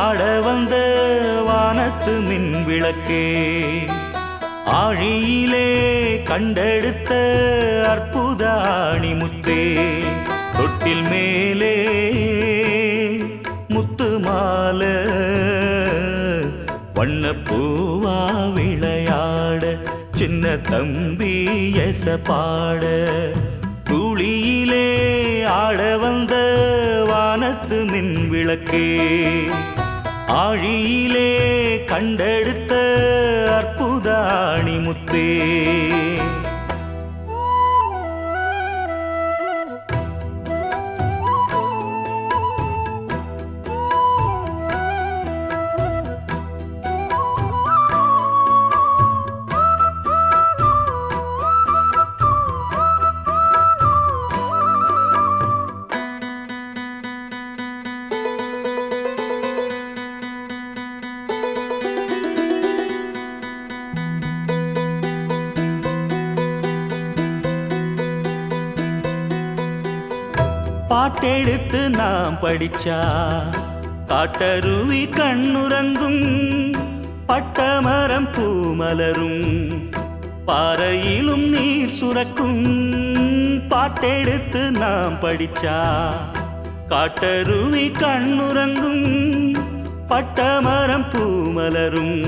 ஆட வந்த வானத்து மின் விளக்கே, ஆழியிலே கண்டெடுத்த அற்புத அணிமுத்தே, தொட்டில் மேலே முத்து மாலை வண்ணப்பூவா விளையாட, சின்ன தம்பி எச பாட, தூளியிலே ஆட வந்த வானத்து மின் விளக்கே, ஆழியிலே கண்டெடுத்த அற்புத அணிமுத்தே. பாட்டெடுத்து நாம் படிச்சா காட்டருவி கண்ணுறங்கும், பட்டமரம் பூமலரும், பாறையிலும் நீர் சுரக்கும். பாட்டெடுத்து நாம் படிச்சா காட்டருவி கண்ணுறங்கும், பட்டமரம் பூமலரும்,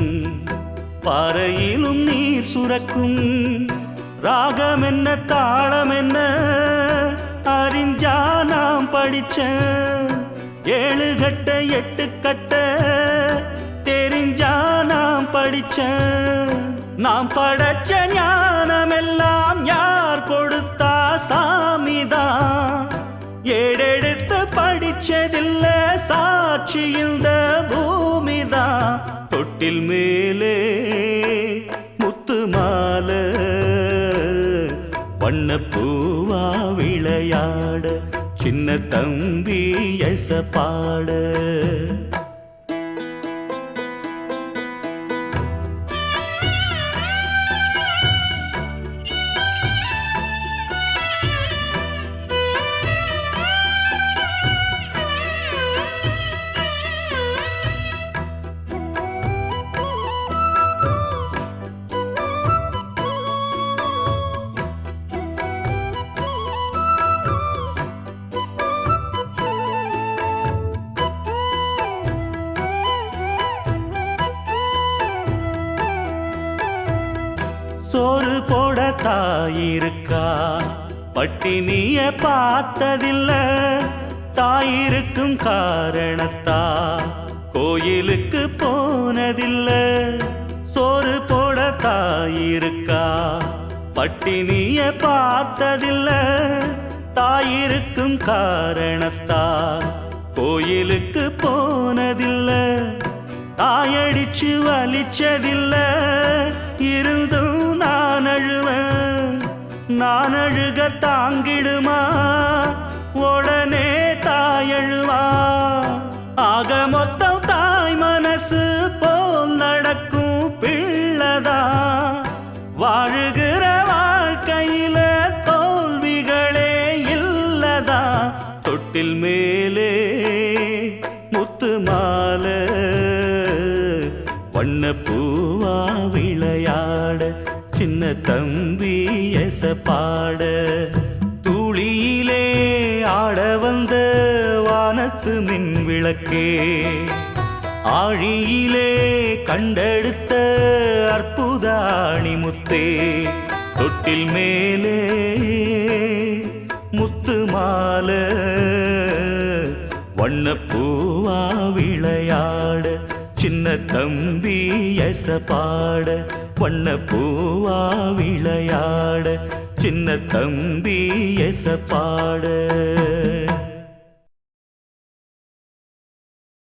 பாறையிலும் நீர் சுரக்கும். ராகம் என்ன தாளம் என்ன அறிஞ்சா நாம் படிச்ச, ஏழு கட்ட எட்டு கட்ட தெரிஞ்சா நாம் படிச்ச. நாம் படைச்ச ஞானமெல்லாம் யார் கொடுத்தா? சாமிதான். ஏடெடுத்து படிச்சதில்ல, சாட்சி இந்த பூமிதான். தொட்டில் மேலே முத்து மாலை வண்ணப்பூவா விளையாட, சின்ன தம்பி எச பாட. சோறு போட தாயிருக்கா, பட்டினிய பார்த்ததில்ல, தாயிருக்கும் காரணத்தா கோயிலுக்கு போனதில்ல. சோறு போட தாயிருக்கா, பட்டினிய பார்த்ததில்ல, தாயிருக்கும் காரணத்தா கோயிலுக்கு போனதில்ல. தாயடிச்சு வலிச்சதில்ல, இருந்தும் நான் அழுவேன். நான் அழுக தாங்கிடுமா? உடனே தாயழுவா. ஆக மொத்தம் தாய் மனசு போல் நடக்கும் பிள்ளதா. வாழுகிற வாழ்க்கையில தோல்விகளே இல்லதா. தொட்டில் மேலே முத்து மாலை வண்ணப்பூவா விளையாட, சின்ன தம்பி எச பாட. தூளியிலே ஆட வந்த வானத்து மின் விளக்கே, ஆழியிலே கண்டெடுத்த அற்புத அணிமுத்தே, தொட்டில் மேலே முத்து மாலை வண்ணப்பூவா விளையாட, சின்ன தம்பி எச பாட. வண்ணப்பூவா விளையாட, சின்ன தம்பி எச பாட.